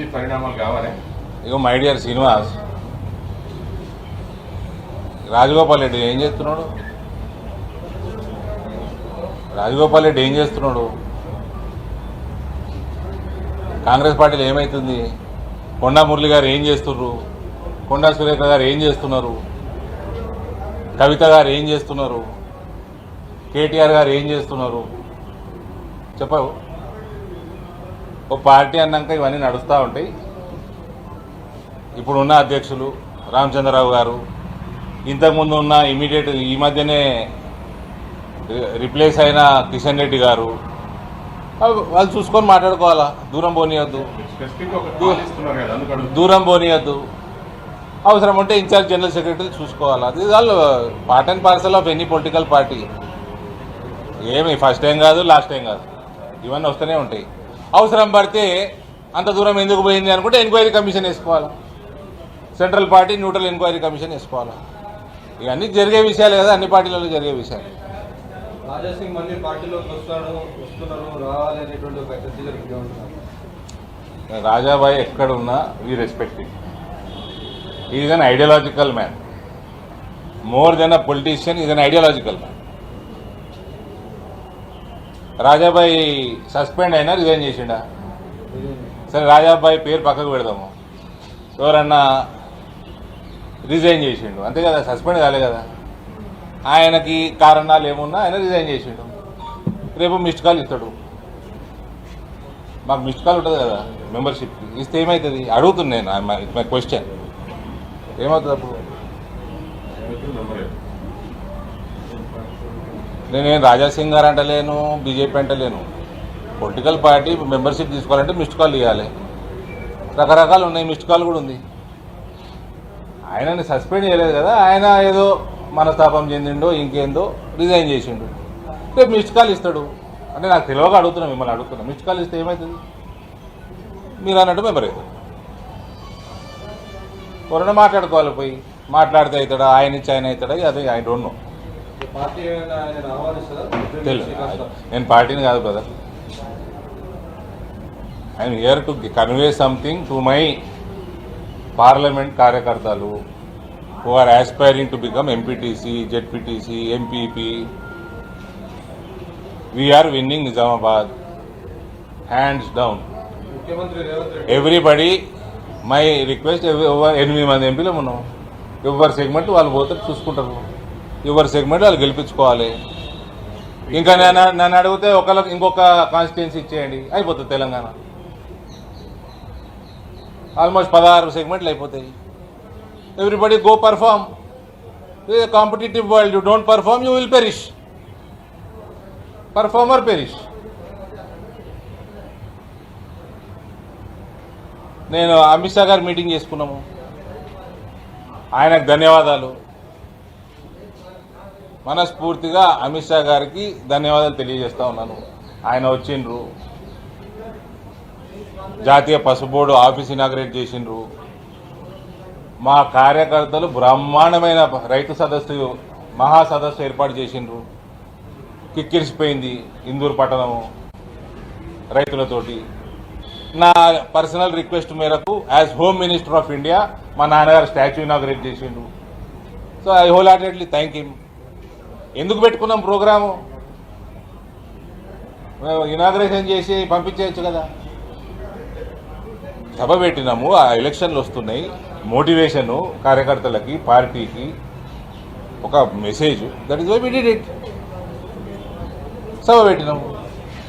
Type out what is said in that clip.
మంచి పరిణామాలు కావాలి. ఇగో మై డియర్ శ్రీనివాస్, రాజగోపాల్ రెడ్డి ఏం చేస్తున్నాడు? రాజగోపాల్ రెడ్డి ఏం చేస్తున్నాడు? కాంగ్రెస్ పార్టీలో ఏమవుతుంది? కొండా మురళి గారు ఏం చేస్తున్నారు? కొండా సురేఖ గారు ఏం చేస్తున్నారు? కవిత గారు ఏం చేస్తున్నారు? కేటీఆర్ గారు ఏం చేస్తున్నారు? చెప్పవు. ఓ పార్టీ అన్నాక ఇవన్నీ నడుస్తూ ఉంటాయి. ఇప్పుడున్న అధ్యక్షులు రామచంద్రరావు గారు, ఇంతకుముందు ఉన్న ఇమీడియట్ ఈ మధ్యనే రిప్లేస్ అయిన కిషన్ రెడ్డి గారు, వాళ్ళు చూసుకొని మాట్లాడుకోవాలా. దూరం పోనీయద్దు, దూరం పోనీయద్దు. అవసరం ఉంటే ఇన్ఛార్జ్ జనరల్ సెక్రటరీ చూసుకోవాలా. అది వాళ్ళు part and parcel of any political party. ఏమి ఫస్ట్ టైం కాదు, లాస్ట్ టైం కాదు, ఇవన్నీ వస్తూనే ఉంటాయి. అవసరం పడితే అంత దూరం ఎందుకు పోయింది అనుకుంటే ఎంక్వైరీ కమిషన్ వేసుకోవాలా. Central party neutral enquiry commission వేసుకోవాలా. ఇవన్నీ జరిగే విషయాలు కదా, అన్ని పార్టీలలో జరిగే విషయాలు. రాజాసింగ్ మళ్ళీ పార్టీలోకి వస్తున్నారు రావాలి అనేటువంటి ఒక చర్చ జరుగుతుంది. రాజాబాయి ఎక్కడున్నా we respect him. Is an ideological man. More than a politician, is an ideological man. రాజాబాయి suspend అయినా రిజైన్ చేసిండా? సరే, రాజాబాయి పేరు పక్కకు పెడదాము. ఎవరన్నా రిజైన్ చేసిండు అంతే కదా, సస్పెండ్ కాలే కదా. ఆయనకి కారణాలు ఏమున్నా ఆయన రిజైన్ చేసిండు. రేపు మిస్డ్ కాల్ ఇస్తాడు. మాకు మిస్డ్ కాల్ ఉంటుంది కదా మెంబర్షిప్కి, ఇస్తే ఏమవుతుంది అడుగుతున్నాను. మై క్వశ్చన్, ఏమవుతుంది అప్పుడు? నేనేం రాజాసింగ్ గారు అంటలేను, బీజేపీ అంటలేను. పొలిటికల్ పార్టీ మెంబర్షిప్ తీసుకోవాలంటే మిస్డ్ కాల్ ఇవ్వాలి. రకరకాలు ఉన్నాయి, మిస్డ్ కాల్ కూడా ఉంది. ఆయనని సస్పెండ్ చేయలేదు కదా, ఆయన ఏదో మనస్తాపం చెందిండో ఇంకేందో రిజైన్ చేసిండు. రేపు మిస్డ్ కాల్ ఇస్తాడు. అంటే నాకు తెలియక అడుగుతున్నా, మిమ్మల్ని అడుగుతున్నా. మిస్డ్ కాల్ ఇస్తే ఏమవుతుంది? మీరు అన్నట్టు మెంబర్ అవుతుంది. ఎవరైనా మాట్లాడుకోవాలి, పోయి మాట్లాడితే అవుతాడా, ఆయన ఇచ్చి ఆయన అవుతాడా, అదే ఐ డోంట్ నో. తెలుసు, నేను పార్టీని కాదు brother. I'm here to convey something to my parliament కార్యకర్తలు who are aspiring to become MPTC, ZPTC, MPP. We're winning Nizamabad hands down. Everybody, my request, 8 మంది ఎంపీలు ఉన్నాం. ఎవరి సెగ్మెంట్ వాళ్ళు పోతే చూసుకుంటారు. ఎవరి సెగ్మెంట్ వాళ్ళు గెలిపించుకోవాలి. ఇంకా నన్ను అడిగితే ఒకళ్ళకి ఇంకొక కాన్స్టిట్యున్సీ ఇచ్చేయండి, అయిపోతుంది తెలంగాణ. ఆల్మోస్ట్ 16 సెగ్మెంట్లు అయిపోతాయి. Everybody go perform. Competitive world, you don't perform, you will perish. Performer perish. నేను అమిత్ షా గారు మీటింగ్ చేసుకున్నాము, ఆయనకు ధన్యవాదాలు. మనస్ఫూర్తిగా అమిత్ షా గారికి ధన్యవాదాలు తెలియజేస్తా ఉన్నాను. ఆయన వచ్చిండ్రు, జాతీయ పసుబోర్డు ఆఫీస్ ఇనాగ్రేట్ చేసిండ్రు. మా కార్యకర్తలు బ్రహ్మాండమైన రైతు సదస్సు, మహాసదస్సు ఏర్పాటు చేసిండ్రు. కిక్కిరిసిపోయింది ఇందూరు పట్టణము రైతులతోటి. నా పర్సనల్ రిక్వెస్ట్ మేరకు as home minister of India మా నాన్నగారు స్టాచ్యూ ఇనాగ్రేట్ చేసిండ్రు. So I whole heartedly thank him. ఎందుకు పెట్టుకున్నాం ప్రోగ్రాము? ఇనాగ్రేషన్ చేసి పంపించేయచ్చు కదా. సభ పెట్టినాము, ఆ ఎలక్షన్లు వస్తున్నాయి, మోటివేషను కార్యకర్తలకి, పార్టీకి ఒక message. That is why we did it. సభ పెట్టినాము.